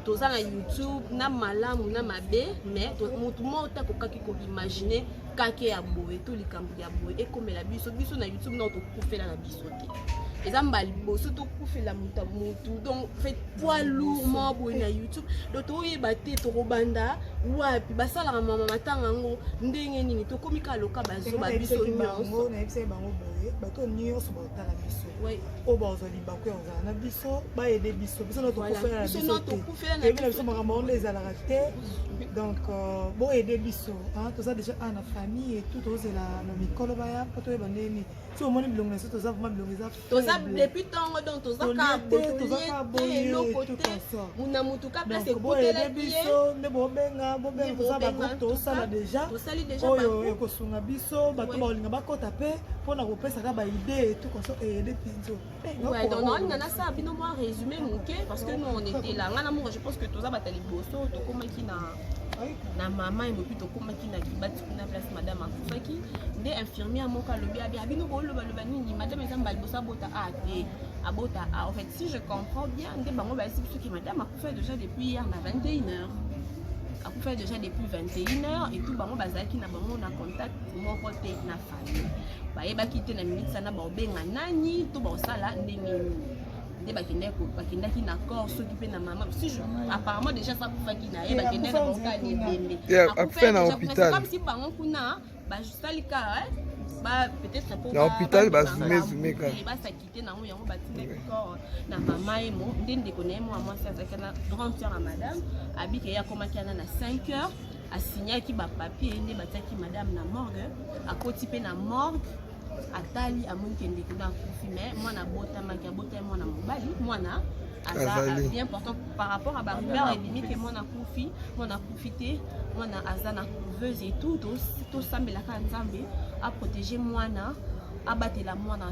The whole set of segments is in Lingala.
toza na YouTube na malamu na mabe mais mutu mota kokaki ko imaginer kake ya boye to likambo ya boye ekomela biso na YouTube na tokufela na biso te eza mbali boso tokufela mutu donc fait poids lourd mo boye na YouTube donc toyeba te tokobanda wapi basalaka mama matanga ngo ndenge nini tokomika loka bazoba biso nyonso na ebisa bango boye bato nyonso batala biso o bazali bakwe ozala na biso baede biso biso na tokufela na biso makambo ondo ezalaka te donc boede biso toza déjà na famille et tout tozela na mikolo baya po toyeba ndeni si omoni bilongo na biso toza vraiment bilongo eza toza depuis ntango donc toza ka boye eloko te muna mutuka place ekutela biso nde bobenga toza bagroupe tosala déjà oyo ekosunga biso bato baolinga bakota pe mpona kopesaka baide tout comme ça ede pinzo donc nana ça bino moi résumé moke parce que nous on était là ngana mo je pense que toza batali boso tokomaki na mama et puis tokomaki na kibati kuna place madame akufaki nde infirmière moko alobi abi abino boloba loba nini madame ezamba libosa bota te abota en fait si je comprends bien nde bango basi biso ki madame akufa déjà depuis hier na 21h akufa déjà depuis 21h et tout bango bazaki na bango na contact moko te na famille bayebaki te na minute sana baobenga nani to baosala ndenge nde bakendaki na corps s'occuper na maman si je apparemment déjà ça akufaki na ye bakendaki na bango kani ebembe akufa na hôpital comme si bango kuna basali ka peut-être pour na hôpital bazume ka basakite nango yango batindaki corps na mama ye mo nde ndeko na ye mo amwasi azalaki na grande sœur ya madame abike ye akomaki ana na 5h asignaki bapapier nde batiaki madame na morgue akoti mpe na morgue atali amoni kende kuna akufi mais mwana abotamaki abotami mwana mobali mwana aza bien important par rapport à barumeur edimi ke mwana akufi te mwana aza na couveuse et tout tosambelaka nzambe aprotéger mwana abatela mwana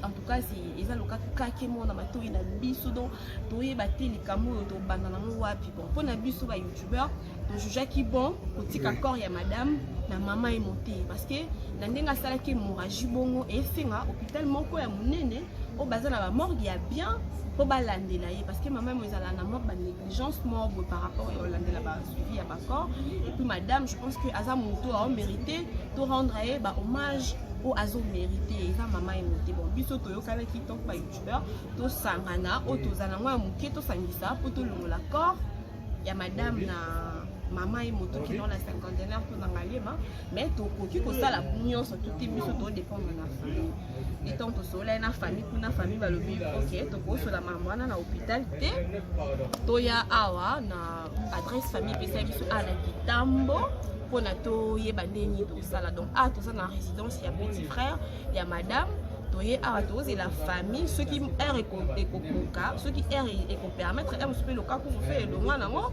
en tout cas eza loka kake mwana matoi na biso donc toyeba te likambo oyo tobanda nango wapi bon mpona biso ba youtubeur tojujaki bon kotika corps ya madame na mama emote parce que na ndenge asalaki hémorragie bongo esenga hôpital moko ya monene oyo baza na bamorgue ya bien po balandela ye parce que mama emo ezala na moko banégligence moko par rapport ya olandela basuivi ya bacorps et puis madame je pense que aza moto aomérité to rendre ye bahommage o azo mérité eza mama emote bon biso toyokanaki tonk ba youtubeur tosangana oyo tozala ngo ya moke tosangisa po tolongola corps ya madame na mama emoto qui dans la cinquantenaire to nangaliema mais tokoki kosala nyonso tuti biso todépendre na famille etant tosola na famille kuna famille balobi ok tokosola mama wana na hôpital te toya awa na adresse famille pesa biso ala kitambo mpona toyeba ndeni tosala donc toza na résidence ya petit frère ya madame toye awa tozela famille soki aire ekokoka soki aire ekopermettre aire mosusu mpe loka kufe elongwa nango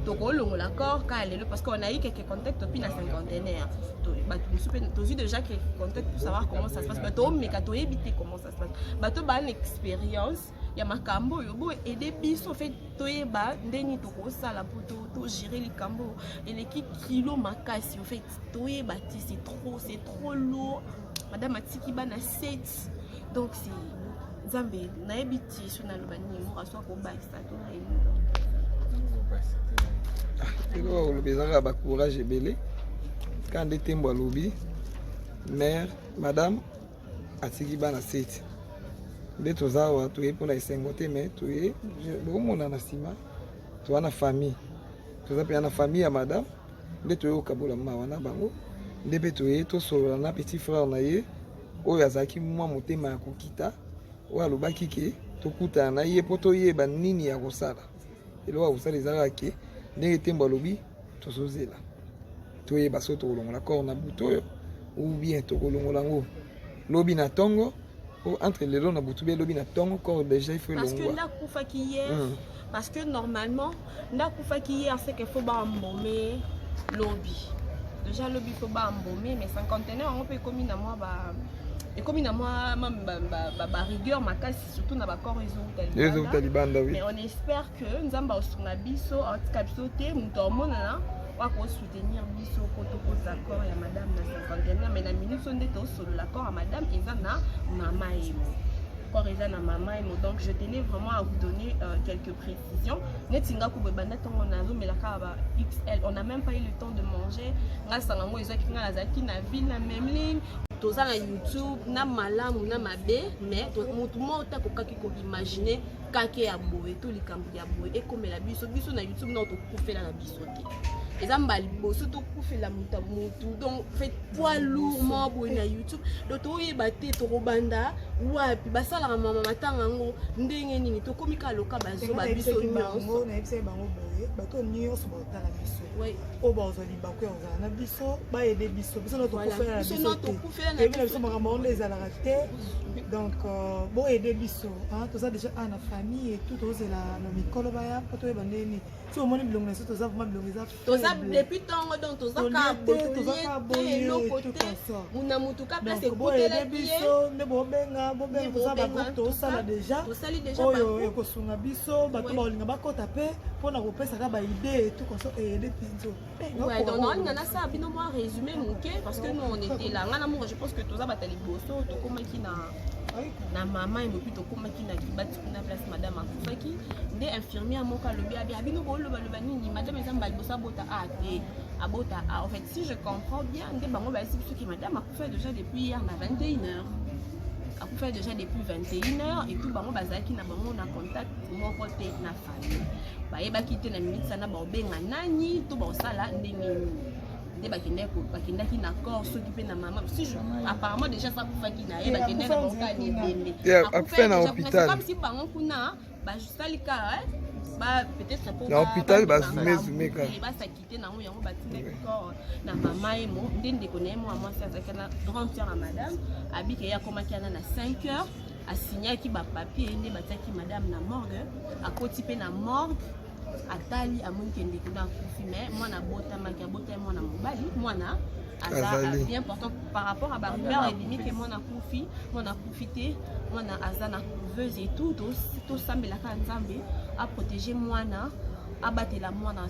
tokolongola corps ka lelo parce qu'on a eu quelques contacts depuis la cinquantenaire bato mosusu mpe tozwi déjà quelques contacts pour savoir comment ça se passe bato omeka toyebi te comment ça se passe bato bana expérience ya makambo oyo boye ede biso fait toyeba ndeni tokosala po togérer likambo eleki kilo makasi en fait toyeba te c'est trop lourd madame atiki bana 7 donc c'est nzambe nayebi ti so naloba nini mo aswa kobakisa to nayebi elo olobi ezaka bacourage ebele ka nde tembo alobi mare madame atiki bana 7 nde toza awa toye mpona esengo te mais toye bokomona na nsima toza na famille toza mpe na famille ya madame nde toye kokabola mawa na bango nde mpe toye tosolola na petit frère na ye oyo azalaki mwa motema ya kokita oyo alobaki ke tokutana na ye mpo toyeba nini ya kosala eloko ya kosala ezalaka ke ndenge tembo alobi tozozela toyeba so tokolongola corps na butu oyo ou bien tokolongola yango lobi na ntongo entre lelo na butu be lobi na ntongo corps déjà il faut elongwa parce que ndakufaki hier parce que normalement ndakufaki hier c'est qu'il faut bambome lobi déjà lobi faut bambome mais cinquantenaire on peut commis na moi et comme il a moi rigueur makasi surtout na bakor les talibanda oui mais on espère que nzamba osuna biso antikabiso te mutomona wa ko soutenir biso koto d'accord ya madame na cinquantenaire mais na minute nde to solo l'accord à madame eza na mama emo corps et na maman. Donc je tenais vraiment à vous donner quelques précisions. Netinga kubebanda tongo nazo melaka XL. On n'a même pas eu le temps de manger. Ngasa ngango ezaki nga nazaki na ville na même ligne. Toza na YouTube na malamu na mabe mais mutu mota kokaki ko imaginer kake ya boye to likambo ya boye e comme la biso na YouTube na to kufela na biso te. Ezamba liboso to kufela mutu donc fait poids lourd mo boye na YouTube do to yeba te to robanda wapi basala ka mama matanga ngo ndenge nini to komika loka bazo ba biso nyonso na epse bango boye bato nyonso botala biso oui o bazali bakwe ozala na biso ba aider biso na to kufela na biso biso makambo les ala te donc bo aider biso hein to ça déjà na famille et tout ozela na mikolo baya poto yeba ndeni si au moins bilongo na so to za vraiment bilongo za to za depuis tango donc to za ka boye lo côté muna mutuka place ekutela biso ne bo benga to za ba to sala déjà oyo ekosunga biso bato baolinga bakota pe pona kopesa ka ba idée tout comme ça aider pinzo ouais donc on a ça bino moi résumé muke parce que nous on était là ngana mo je pense que to za batali boso to komaki na maman et depuis to komaki na kibati kuna place madame akufaki nde infirmière moka lobi abi abino bolo baloba nini madame ezamba bosa bota te abota en fait si je comprends bien nde bango ba si que madame akufa déjà depuis hier na 21h akufa déjà depuis 21h et tout bango bazaki na bango na contact moko te na famille ba yebaki te na minute sana ba obenga nani to ba osala ndenge bakendaki na corps s'occuper na maman si je apparemment déjà ça kufaki na ye bakendaki na boka ni bembe akufa na hôpital comme si bango kuna ba justalika ba peut-être pour na hôpital ba zume ka ba sakite na yango batine corps na maman et mo ndende konemo à moi ça kana 30 ans à madame abike ya komaki na 5h asignaki ba papier ndé bataki madame na morgue akoti pe na morgue atali amunkende kuna kufi mais mwana bota makabota mwana mobali mwana aza bien important par rapport à barrière et limite mwana kufi te mwana aza na couveuse et tout sambela ka nzambe a protéger mwana abatela mwana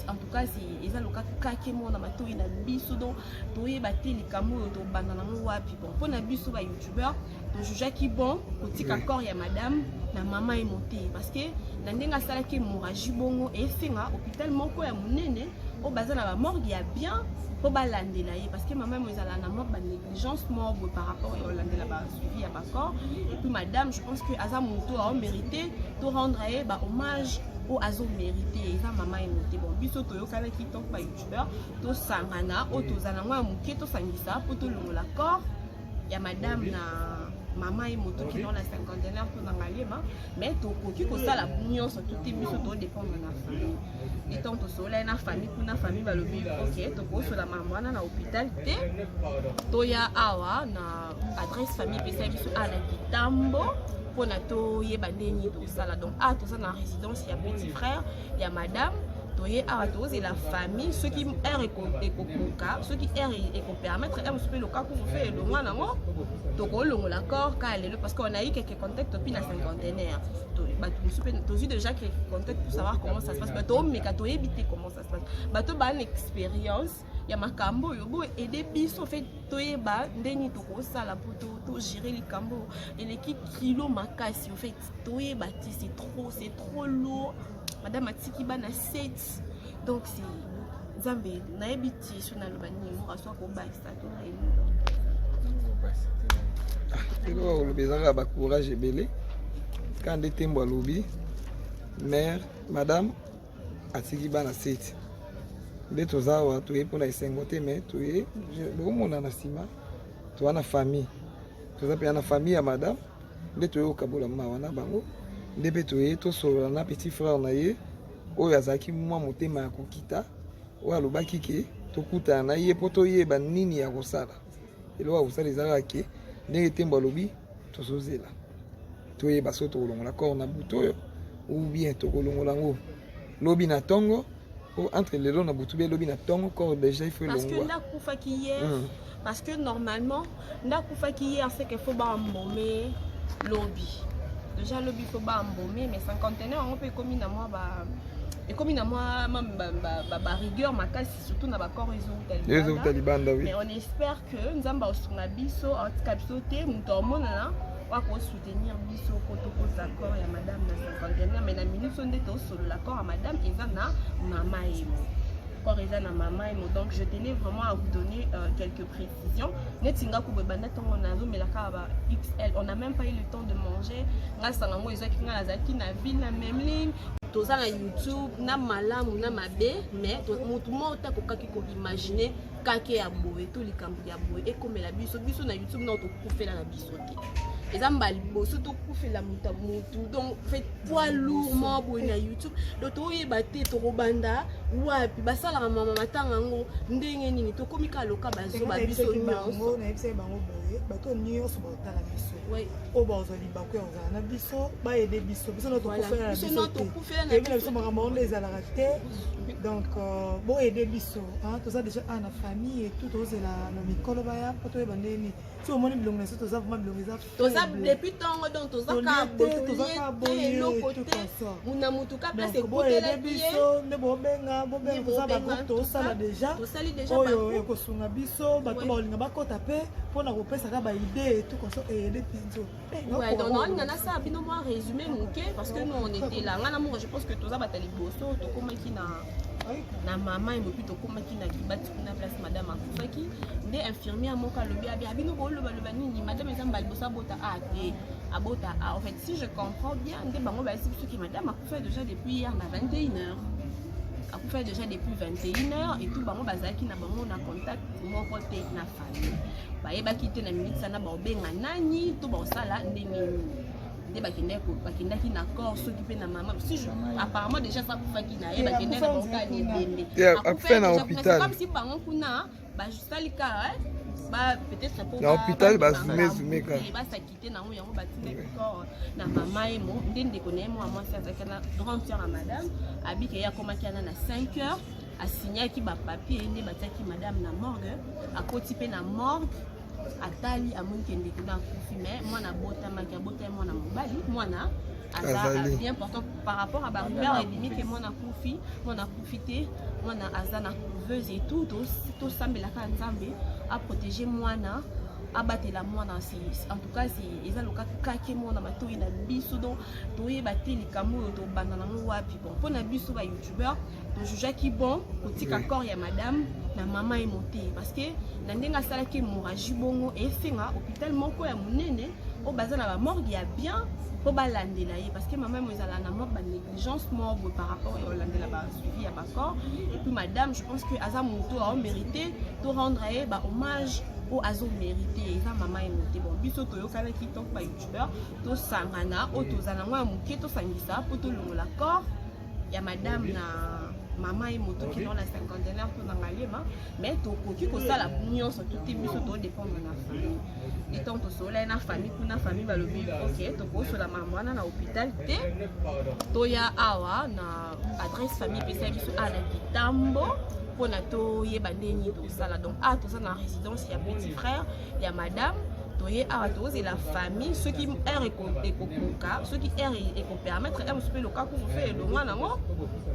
en tout cas si eza loka kake mwana matoi na biso donc toyeba te likambo to banda na wapi bon pona biso ba youtubeur to juge ki bon kotika corps ya madame na mama et monté parce que na ndenga sala ki hémorragie bongo et senga hôpital moko ya munene o bazana ba morgue ya bien po balandela ye parce que maman mo ezala na mort ba négligence mort par rapport au landela ba suivi ya ba corps et puis madame je pense que aza moto a mérité to rendre ba hommage au azo mérité eza maman et monté bon biso toyokana ki tonk ba youtubeur to sangana o tozana ngwa muke to sangisa po to longola corps ya madame na maman et moto qui dans la cinquantaine pour n'engager mais to koki ko sala nyonso tout biso to dépendre na famille et tant to sola na famille kuna famille balobi OK to ko sola maman na hôpital te to ya awa na adresse famille pesa biso ala kitambo pona to yeba ndeni to sala donc to ça na résidence ya petit frère ya madame toye awa toze la famille ceux qui ekokoka ceux qui permettre un le cas qu'on fait le mois nango to ko longo l'accord ka lelo parce qu'on a eu quelques contacts depuis la cinquantenaire to vu déjà quelques contacts pour savoir comment ça se passe bato mais ka to éviter comment ça se passe bato ba une expérience ya makambo yo bo aider biso fait toye ba ndeni to ko sala pour to gérer les cambo et l'équipe kilo makasi en fait toye ba c'est trop lourd. Madame Atiki bana 7 donc c'est Zambé na ebiti sur na lobani mo raswa ko bakisa to elo le bezanga ba courage ebele quand de tembo lobi mère madame Atiki bana 7 de tozawa to e pona isengote mais to e le mona na sima to na famille to za pe na famille ya madame de to e okabola mama wana bango ndebe toye to solo na petit frère na ye oyo azaki mwa motema ya kokita oyo alobaki ke tokutana na ye po toyeba nini ya kosala elo akosala ezalaka ke ndenge tembo alobi tozozela toyeba so tokolongola corps na butu oyo ou bien tokolongola yango lobi na ntongo o entre lelo na butu be lobi na ntongo corps déjà il faut parce longwa que ndakufaki hier parce que normalement ndakufaki hier c'est qu'il faut ba mbome lobi déjà le bifo ba mbomé mais cinquantenaire on peut commis na moi ba et commis na moi ba rigueur makasi surtout na ba corps les talibanda oui mais on espère que nzamba osunga biso en tout cas biso te muto mona pour soutenir biso koto accord ya madame na 50 mais na minute on est au solo l'accord à madame et na maman et corps et na maman et donc je tenais vraiment à vous donner quelques précisions netinga ko banda tongo na zo melaka ba XL on n'a même pas eu le temps de manger ngasa ngo ezaki ngala zaki na ville na même ligne toza na YouTube na malamu na mabe mais mutu mota kokaki ko imaginer kake ya boye to likambo ya boye ekomela biso na YouTube na to kufela na biso te ezamba liboso to kufela mutu donc fait poids lourd mo boye na YouTube donc to yeba te to robanda wapi basala mama matanga ngo ndenge nini to komika loka bazo ba biso nyonso na ebise bango boye bato nyonso batala biso oui o bazali bakwe ozana biso ba aider biso na to kufela na biso to kufela na biso makambo on les ala raté donc bon aider biso hein to ça déjà na famille et tout ose na mikolo baya poto e bandeni si au moins bilongo ça to ça vraiment bilongo ça to ça depuis tango donc to ça ka boye côté muna mutu ka place ekotela biso ne bobenga to ça ba to ça là déjà oyo ekosunga biso bato balinga bakota pe pona kopesa ka ba idée et tout comme ça et aider pinzo ouais donc on a ça bino moi résumé muke parce que nous on était là ngana mo je pense que to ça batali boso to komaki na maman et puis to komaki na kibati kuna place madame akufaki nde infirmière moka lobi abino bolo baloba nini madame ezamba libosa bota abota en fait si je comprends bien nde bango ba esi biso ki madame akufa déjà depuis hier na 21h akufa déjà depuis 21h et tout bango bazaki na bango na contact moko te na famille bayebaki te na minute sana baobenga nani to baosala ndenge bakendaki na corps s'occuper na maman si je apparemment déjà ça kufaki na ye bakendaki na bokani ndende akufa na hôpital comme si bango kuna ba salika ba peut-être pour na hôpital ba zume ka ba sakite na yango batinde corps na maman et mo ndende connaît moi ça zakana grande sœur à madame abike ya komaki na 5h asignaki ba papier ndé bataki madame na morgue akoti pe na morgue atali amonkende kuna kufi mais mwana bota maki bota mwana mobali mwana aza bien important par rapport à ba rumeur et limite que mwana kufi te mwana aza na couveuse et tout sambela ka nzambe a protéger mwana abatela mwana en tout cas si eza loka kake mwana matoi na biso donc toyeba te likambo to banda na wapi bon pona biso ba youtubeur to juge ki bon kotika corps ya madame na maman et monté parce que na ndenga sala ki hémorragie bongo et finga hôpital moko ya munene o bazana ba morgue ya bien po balandela ye parce que maman mo ezala na mort ba négligence morgue par rapport au landela ba suivi ya ba corps et puis madame je pense que aza moto a mérité to rendre ba hommage au azo mérité eza maman et monté bon biso to yokana ki tok ba youtubeur to sangana o to zana ngwa muke to sangisa po to longola corps ya madame na maman et moto qui dans la cinquantenaire pour dans l'alema mais to koki ko sala nyonso tout biso to dépendre na famille et tant to sola na famille kuna famille ba lobi OK to ko sola maman na hôpital te to ya awa na adresse famille pesa biso ala kitambo pona to yeba ndeni to sala donc to ça na résidence ya petit frère ya madame toye a tous et la famille ceux qui est écopoka ceux qui est permettre un peu le cas pour faire le mois nango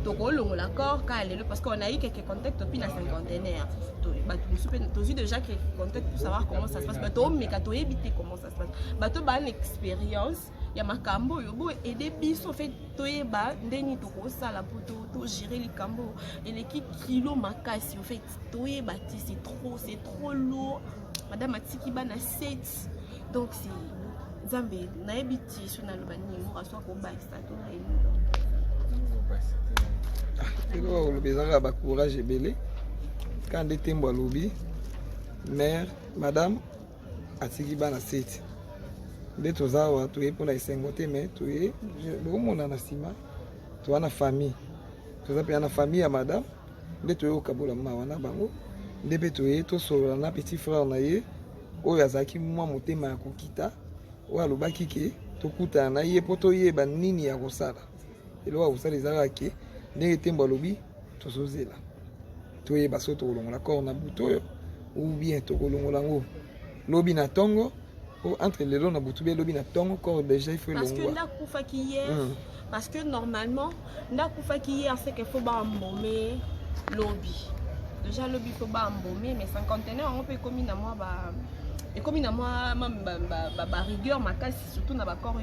to ko longo l'accord ka lelo parce qu'on a eu quelques contacts depuis la cinquantenaire to ba to aussi déjà quelques contacts pour savoir comment ça se passe ba to mais ka to éviter comment ça se passe ba to ba une expérience ya makambo yo bo aider biso fait toye ba ndeni to ko sala pour to gérer les cambo et les kilo makasi en fait toye ba c'est trop lourd. Madame Atiki bana 7 donc c'est Zambé naebiti sur na lobani mo aswa ko ba stato na elo lo bezanga ba courage ebele quand de tembo lobi mère madame Atiki bana 7 de tozawa to e pona isengo te mais to e bomona na sima to ana famille to za pe ana famille ya madame de to e kabola mama wana bango ndebe toye to solo na petit frère na ye oyo azaki mwa motema ya kokita oyo alobaki ke tokutana na ye po toyeba nini ya kosala elo akosala ezalaka ke ndenge tembo alobi tozozela toyeba so tokolongola corps na butu oyo ou bien tokolongola yango lobi na ntongo o entre lelo na butu be lobi na ntongo corps déjà il faut parce longwa que ndakufaki hier parce que normalement ndakufaki hier c'est qu'il faut ba mbomé lobi déjà le bifo ba mbomé mais cinquantenaire on peut commis na moi ba et comme il a moi rigueur makasi surtout na bakor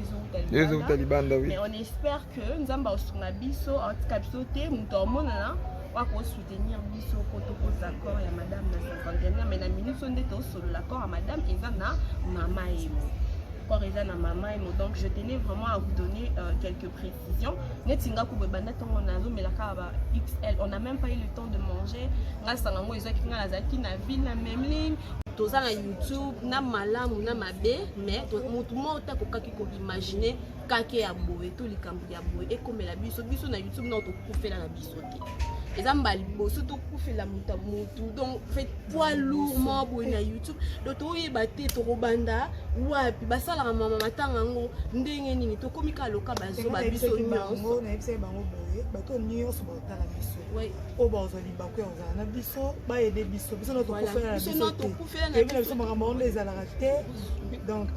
les talibanda oui mais on espère que nzamba osunga biso atika biso te muto omonana wako soutenir biso koto accord ya madame na 51 mais na minute sonde to solo l'accord à madame eza na mama emo corps eza na mama emo donc je tenais vraiment à vous donner quelques précisions netinga ko bebanda tongo nazo melaka ba XL on n'a même pas eu le temps de manger nga sangango ezaki nga nazaki na ville na même ligne toza na YouTube na malamu na mabe mais mutu mota kokaki ko imaginer kake ya boye to likambo ya boye ekomela biso na YouTube na to kufela na biso te ezamba liboso to kufela mutu donc fait poids lourd mo boye na YouTube donc to yeba te to robanda wapi basala mama matanga ngo ndenge nini to komika loka bazo ba biso nyonso na epse bango boye bato nyonso ba la biso oui o bazo libako na biso ba aider biso na to kufela na biso te biso makambo on les ala te donc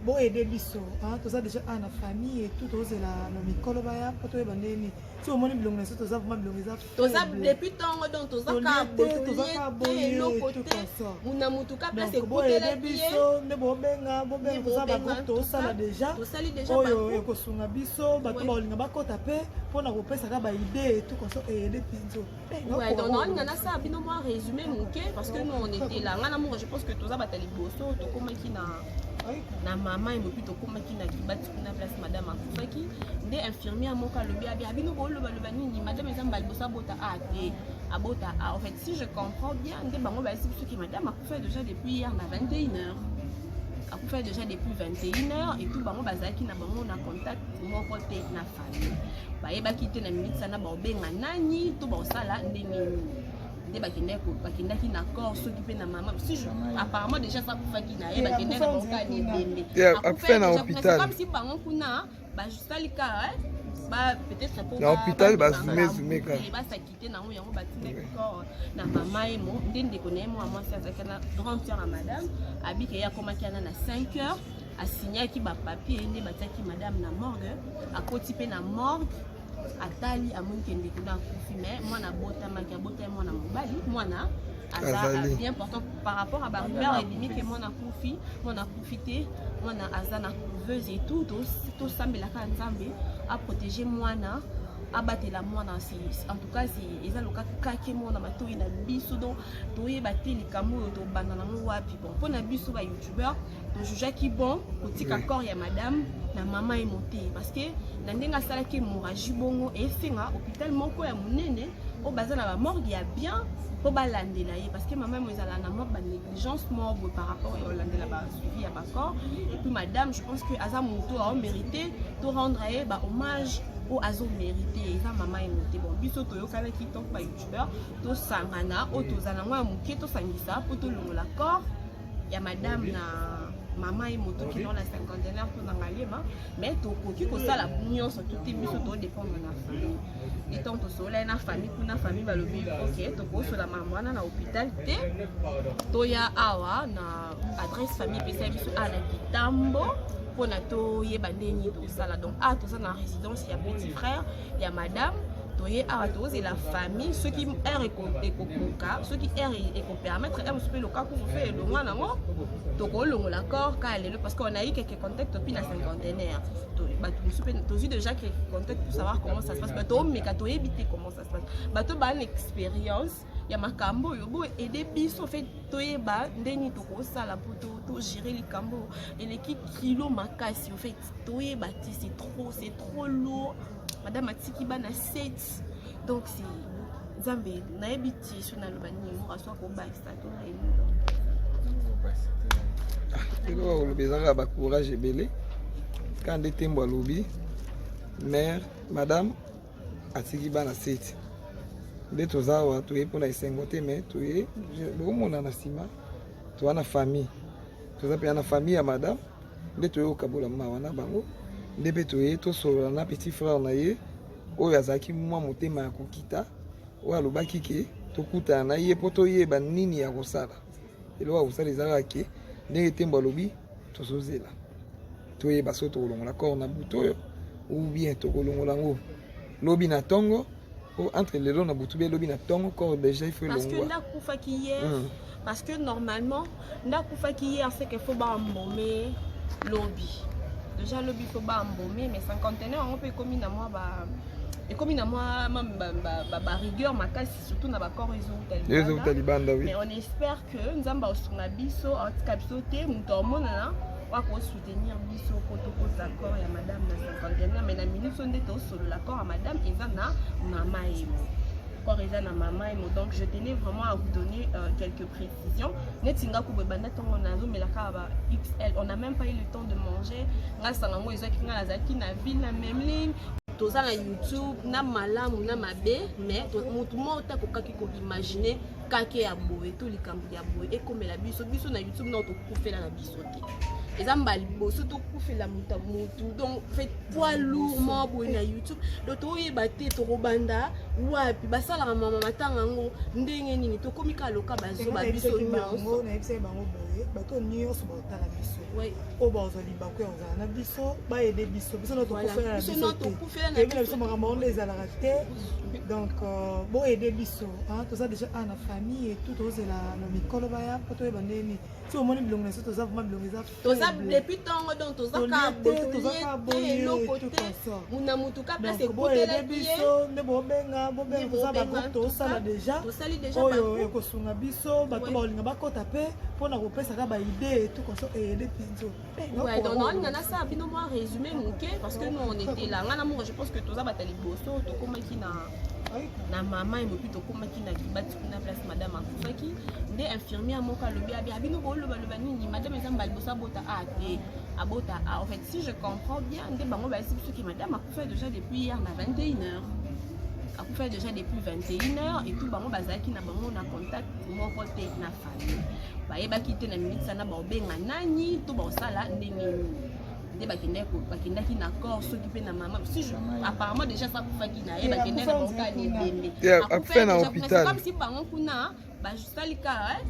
bon aider biso hein to ça déjà na famille et tout c'est la mikolo ba ya to yeba ndeni si au moins bilongo na so to za vraiment bilongo za to za depuis tango donc to za ka boye lo côté muna mutuka place ekutela biso ne bobenga to za ba groupe to sala déjà oyo ekosunga biso bato ba olinga bakota pe pona kopesa ka ba idée tout comme ça et aider pinzo ouais donc on a ça bino moi résumé muke parce que nous on était là ngana mo je pense que to za batali boso to komaki na maman et puis to komaki na kibati kuna place madame akufaki nde infirmière moka lobi abino ko loba nini madame ezamba libosa bota te abota en fait si je comprends bien nde bango ba ce que madame akufa déjà depuis hier na 21h akufa déjà depuis 21h et tout bango bazaki na bango na contact moko te na famille ba yeba kite na minute sana ba obenga nani to ba osala ndenge nde bakendaki na corps soki pe na mama si je apparemment déjà ça kufaki na ye bakendaki na bango ndembe akufa na hôpital comme si bango kuna ba justali ka ba peut-être pour na hôpital ba zume ka ba sakite na ngo yango batindaki corps na mama emo ndende konaye mo amwasi azaki na 30 heures à madame abike ya komaki ana na 5 heures asignaki ba papier nde batiaki madame na morgue akoti pe na morgue atali amoni kende kuna kufi mais mwana botamaki abota mwana mobali mwana aza bien important par rapport à ba rumeur et demi que mwana kufi te mwana aza na couveuse et tout sambelaka nzambe a protéger mwana abatela mwana en tout cas c'est eza loka kake mwana matoi na biso donc toyeba te likambo to banda na wapi bon pona biso ba youtubeur to juge ki bon kotika corps ya madame na mama est montée parce que na ndenga sala ki hémorragie bongo et finga hôpital moko ya munene o bazana ba morgue ya bien po balandela ye parce que maman ezala na mort ba négligence mort par rapport à landela ba suivi ya ba corps et puis madame je pense que aza moto a mérité de rendre ye ba hommage au azo mérité eza maman est montée bon biso to yokala ki tok ba youtubeur to sangana o to zana ngwa muke to sangisa po to longola corps ya madame na maman et moto qui dans la cinquantenaire pour dans l'alema mais to koki ko sala nyonso tout est biso to dépendre na famille et tant to sola na famille kuna famille ba lobi OK to ko sola maman na hôpital te to ya awa na adresse famille pesa biso ala kitambo pona to yeba ndeni to sala donc to ça na résidence ya petit frère ya madame toye awa toze la famille ceux qui est ekokoka ceux qui est permettre un peu le cas pour faire le mois nango to ko longo l'accord ka lelo parce qu'on a eu quelques contacts depuis la cinquantenaire to ba to déjà quelques contacts pour savoir comment ça se passe ba to meka to éviter comment ça se passe ba to ba l'expérience ya makambo yo bo aider biso fait toyeba ndeni to ko sala pour to gérer les cambo et les kilo makasi en fait toyeba c'est trop lourd madame atiki bana 7 donc c'est Zambé naebiti sur na lobani mo raswa ko ba stato na elo lo bezanga ba courage ebele quand de tembo lobi mère madame atiki bana 7 nde tozawa toye mpona esengo te mais toye bokomona na nsima toza na famille toza mpe na famille ya madame nde toye kokabola mawa na bango nde mpe toye tosolola na petit frère na ye oyo azalaki mwa motema ya kokita oyo alobaki ke tokutana na ye mpo toyeba nini ya kosala eloko ya kosala ezalaka ke ndenge tembo alobi tozozela toyeba so tokolongola corps na butu oyo ou bien tokolongola yango lobi na ntongo entre les deux, on a beaucoup de lobby, encore déjà il faut le parce que ndakufa qui hier, parce que normalement ndakufa qui hier c'est qu'il faut pas embaumer lobby. Déjà lobby faut pas embaumer, mais 51 on peut commis à moi et comme il a moi rigueur ma casse surtout na ba corps ils ont taliban oui. Mais on espère que nous avons sur la biso en capsauté nous dormons là on va soutenir biso koto d'accord ya madame na 51 mais la minute on est sur l'accord à madame et ça na maman et moi corps na maman et moi donc je tenais vraiment à vous donner quelques précisions netinga ko bebanda tongo nazo mais la kaba XL on n'a même pas eu le temps de manger ngasa ngo ezaki ngala zaki na ville na même ligne toza na YouTube na malamu na mabe mais mutu mota kokaki ko imaginer kake ya boye to likambo ya boye ekomela biso na YouTube na to kufela na biso te ezamba liboso to kufela mutu donc fait poids lourd mo boye na YouTube do to yeba te to robanda wapi basala ka mama matanga ngo ndenge nini to komika loka bazo ba biso nyonso na yebisa bango boye bato nyonso batala biso oui o bazali bakwe ozala na biso ba aider biso na to kufela na biso biso makambo les ala te donc bon aider biso hein tout ça déjà na famille et tout ose la mikolo baya poto yeba ndeni si au moins bilongo na so to za vraiment bilongo za to za depuis tango donc to za ka boye lo côté muna mutuka place écouter la biso ne bo benga to za ba to sala déjà oyo ekosunga biso bato baolinga bakota pe pona kopesa ka ba idée tout comme ça aider pinzo ouais donc on a ça bino moi résumé muke parce que nous on était là ngana mo je pense que to za batali boso to komaki na maman et puis to komaki na kibati kuna place madame akufaki nde infirmière moka lobi abi abino bolo baloba nini madame ezamba libosa bota te abota en fait si je comprends bien nde bango ba sipso ki madame akufa déjà depuis hier na 21h akufa déjà depuis 21h et tout bango bazaki na bango na contact moko te na famille bayebaki te na minute sana ba obenga nani to ba osala ndenge bakendaki na corps s'occuper na maman si je apparemment déjà ça kufaki na ye bakendaki na boka ni bembe akufa na hôpital comme si bango kuna ba justalika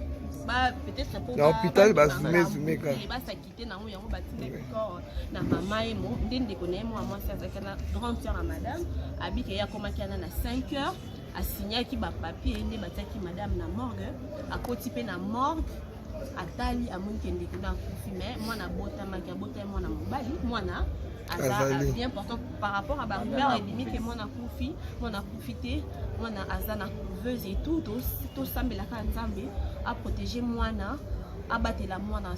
ba peut-être pour na hôpital ba zume ka ba sa quitter na yango batine corps na maman et mo ndende connaît moi ça zakana 30 heures à madame abike ya komaki na 5 heures asignaki ba papier ndé bataki madame na morgue akoti pe na morgue atali amonkende kuna kufi mais mwana bota makabota mwana mobali mwana aza bien important par rapport à barrière et limite mwana kufi te mwana aza na couveuse et tout sambela ka nzambe a protéger mwana abatela mwana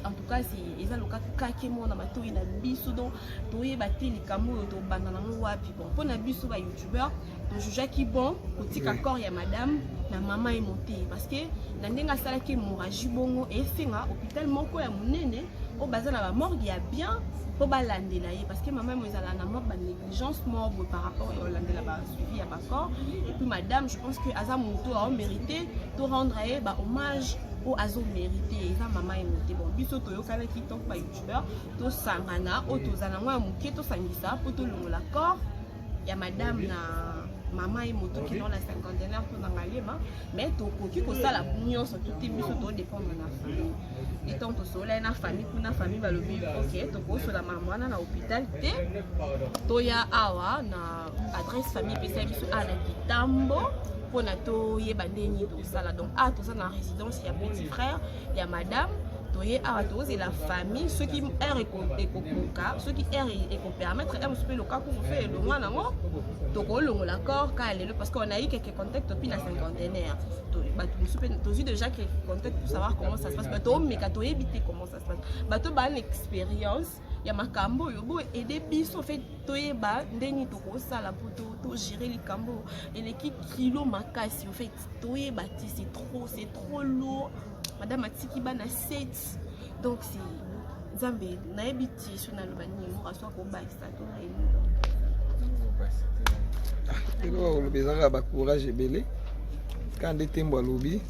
en tout cas si eza loka kake mwana matoi na biso donc toyeba te likambo to banda na wapi bon pona biso ba youtubeur to juge ki bon kotika corps ya madame na mama et monté parce que na ndenga sala ki hémorragie bongo et finga hôpital moko ya munene o bazana ba morgue ya bien po balandela ye parce que maman mo ezala na mort ba négligence morgue par rapport au landela ba suivi à ba corps et puis madame je pense que aza moto a mérité to rendre ba hommage au azo mérité eza maman et monté bon biso toyokana ki tok ba youtubeur to sangana o tozana mwa muke to sangisa po to longola corps ya madame na maman et moto qui dans la cinquantenaire pour n'engager mais to koki ko sala nyonso tout biso to dépendre na famille et tant to sola na famille kuna famille ba lobi OK to ko sola maman na hôpital te to ya awa na adresse famille pesa biso ala kitambo pona to yeba ndeni to sala donc to ça na résidence ya petit frère ya madame toye awa toze la famille ceux qui ekokoka ceux qui permettre un le cas pour faire le mois nango to ko longo l'accord ka lelo parce qu'on a eu quelques contacts depuis la cinquantenaire to vu déjà quelques contacts pour savoir comment ça se passe bato mais to éviter comment ça se passe bato ba une expérience ya makambo yo bo aider biso fait toye ba ndeni to ko sala pour to gérer les cambo et l'équipe kilo makasi en fait toye ba c'est trop lourd madame atiki bana 7 donc c'est Zambé naebiti sur na lobani mo aswa ko ba ça to na elo le bezanga ba courage ebele quand de tembo lobi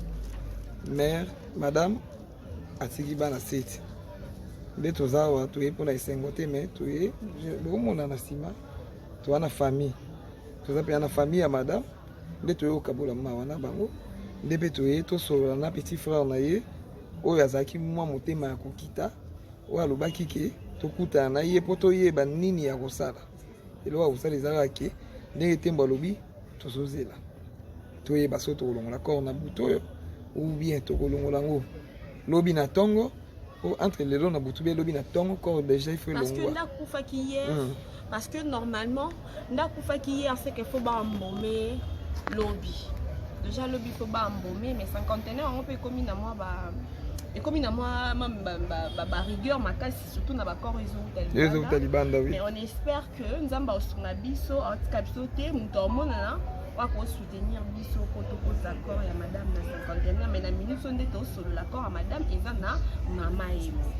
mère madame atiki bana 7 nde tozawa toye mpona esengo te mais toye bomona na nsima toza na famille toza mpe na famille ya madame nde toye kokabola mawa na bango nde mpe toye tosolola na petit frère na ye oyo azalaki mwa motema ya kokita oyo alobaki ke tokutana na ye mpo toyeba nini ya kosala eloko ya kosala ezalaka ke ndenge tembo alobi tozozela toyeba so tokolongola corps na butu oyo ou bien tokolongola yango lobi na ntongo entre lelo na butu be lobi na ntongo corps déjà il faut parce longwa que ndakufaki hier parce que normalement ndakufaki hier c'est qu'il faut bambomé lobi déjà lobi faut bambomé mais cinquantenaire on peut commis na moi et comme il a moi rigueur makasi surtout na bakor les talibanda oui mais on espère que nzamba osuna biso antikabiso te muto omonana wako soutenir biso poto koza corps ya madame na cinquantenaire mais na minute sonde to solo la corps à madame eza na mama emo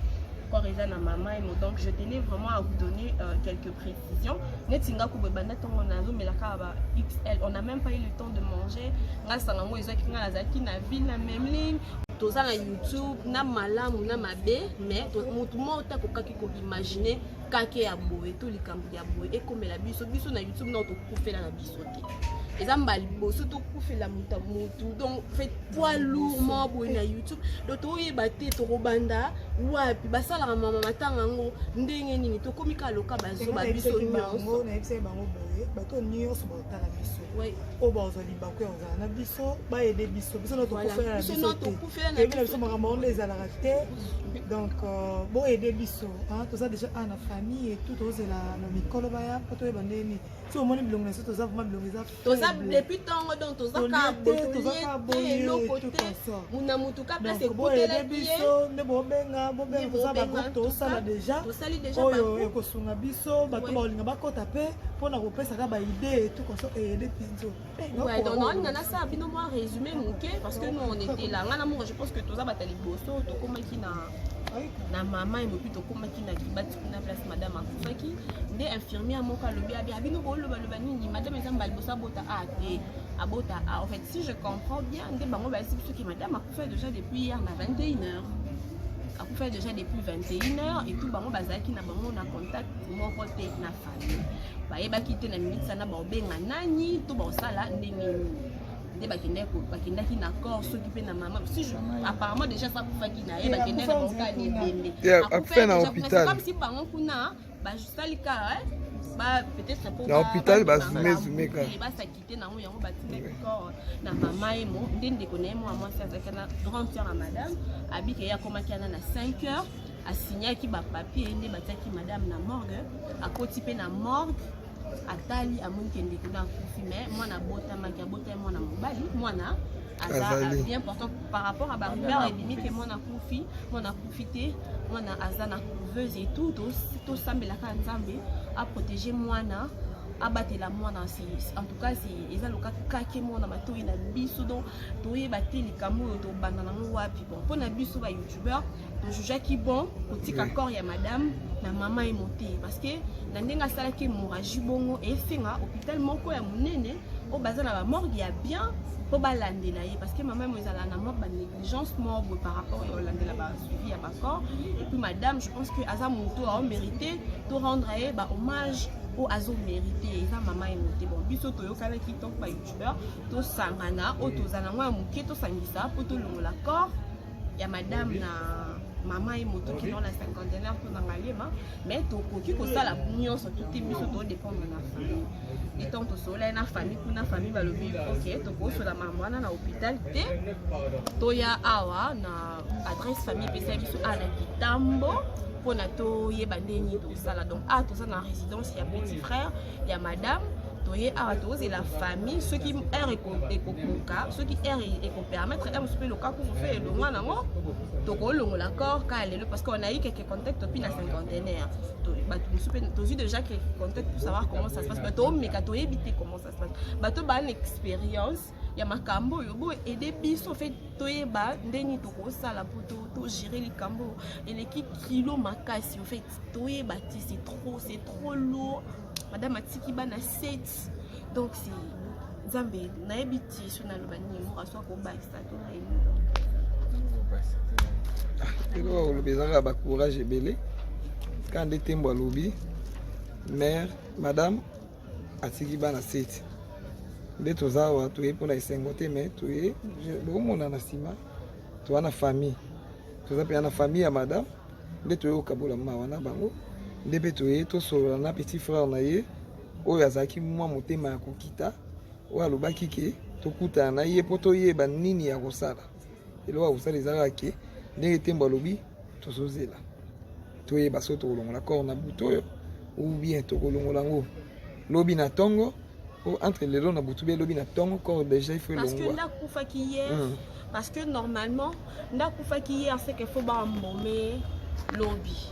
corps eza na mama emo donc je tenais vraiment à vous donner quelques précisions netinga ko banda tongo nazo melaka ba XL on n'a même pas eu le temps de manger ngasa ngango ezaki ngala zaki na ville na même ligne toza na YouTube na malamu na mabe mais mutu mota kokaki ko imaginer kake ya boye to likambo ya boye ekomela biso na YouTube na to kufela na biso te ezamba liboso to kufela mutu donc fait poids lourd mo boye na YouTube donc to yeba te to robanda wapi basala mama matanga ngo ndenge nini to komika loka bazo ba biso nyonso na epse bango boye bato nyonso batala biso oui o bazo libako ya na biso ba aider biso na to kufela na biso et bien biso makambo les ala raté donc bon aider biso hein tout ça déjà na famille et tout ozela na mikolo baya poto yeba ndeni si au moins bilongo ça toza vraiment bilongo ça toza depuis tango donc toza ka boye côté muna mutu ka place ekotela biso ne bobenga toza ba groupe ça déjà oyo ekosunga biso bato balinga bakota pe pona kopesa ka ba idée et tout comme ça et aider pinzo ouais donc on a ça bino moi résumé muke parce que nous on était là ngana moi je pense que toza batali boso to komaki na mama emopi to komaki na kibati kuna place madame akufaki nde infirmière moka lobi abino boloba nini madame ezamba libosa bota te abota en fait si je comprends bien nde bango basi biso ki madame akufa déjà depuis hier na 21h akufa déjà depuis 21h et tout bango bazaki na bango na contact moko te na famille bayebaki te na minute sana baobenga nani to baosala ndenge bakendaki na corps s'occuper na maman si je apparemment déjà ça kufaki na ye bakendaki na boka ni bende akufa na hôpital comme si bango kuna ba justalika ba peut-être pour na hôpital ba zume ka ba s'acquitter na yango batindaki corps na mama emo ndende konaye moi mwasi azaka na grande sœur à madame abike ya komaki na 5h asignaki ba papier nde bataki madame na morgue akoti pe na morgue atali amoni kende kuna kufi mais mwana bota maki bota mwana mobali mwana aza bien important par rapport à ba rumeur et limite que mwana kufi te mwana aza na couveuse et tout sambela ka nzambe a protéger mwana abatela mwana en tout cas c'est eza loka kake mwana matoi na biso donc toyeba te likambo to banda na wapi bon pona biso ba youtubeur to juge qui bon kotika corps ya madame na mama est montée parce que na ndenga sala ke hémorragie bongo et finga hôpital moko ya munene au bazin na ba morgue ya bien po balandela ye parce que maman mo ezala na mort ba négligence morgue par rapport au landela ba suivi ya ba corps et puis madame je pense que aza moto a mérité to rendre ye ba hommage au azo mérité eza maman est montée bon biso to yokala ki to ba youtubeur to sangana o to zana ngwa muke to sangisa po to longola corps ya madame na maman et moto qui dans la cinquantenaire tout dans malema mais to koki ko sala nyonso tout biso to dépendre na famille et tant to sola na famille kuna famille ba lobi OK to ko sola maman na hôpital te to ya awa na adresse famille pesa biso ala kitambo pona to yeba ndeni to sala donc to ça na résidence ya petit frère ya madame toye awa toze la famille ceux qui air ekokoka ceux qui air permettre un peu le cas pour faire le mois nango to ko longo l'accord ka lelo parce qu'on a eu quelques contacts depuis la cinquantenaire to eu déjà quelques contacts pour savoir comment ça se passe bato mais ka to éviter comment ça se passe bato ba l'expérience ya makambo yo bo aider biso fait toye ba ndeni to ko sala pour to gérer les cambo et les kilo makasi en fait toye ba c'est trop lourd madame atiki bana 7 donc c'est Zambé naebiti sur na lobani mo aswa ko ba stato na elo lo bezanga ba courage ebele quand de tembo lobi mère madame atiki bana 7 nde tozawa toye mpona esengo te mais toye bomona na nsima toza na famille toza mpe na famille ya madame nde toye kokabola mawa na bango nde mpe toye tosolola na petit frère na ye oyo azalaki mwa motema ya kokita oyo alobaki ke tokutana na ye mpo toyeba nini ya kosala eloko ya kosala ezalaka ke ndenge tembo alobi tozozela toyeba so tokolongola corps na butu oyo ou bien tokolongola yango lobi na ntongo o entre lelo na butu be lobi na ntongo corps déjà il faut parce elongwa que ndakufaki hier parce que normalement ndakufaki hier c'est qu'il faut bambome lobi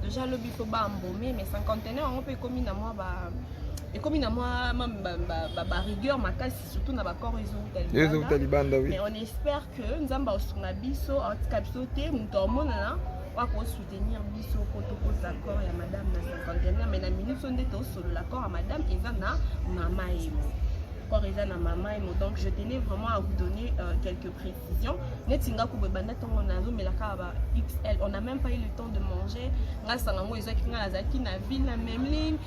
déjà lobi faut bambome mais 51 on peut commis na moi ba et comme il y a moi rigueur makasi surtout na ba corps ils ont talibanda oui mais on espère que nous avons sur la biso en tout cas biso té mutomona na pour soutenir biso pour l'accord ya madame na 51 mais la minute on est sur l'accord à madame et ça na maman et maman et donc je tenais vraiment à vous donner quelques précisions netinga ko bebanda tongo nazo mais la kaba XL on n'a même pas eu le temps de manger nga sangango ezaki nga lazaki na ville la même ligne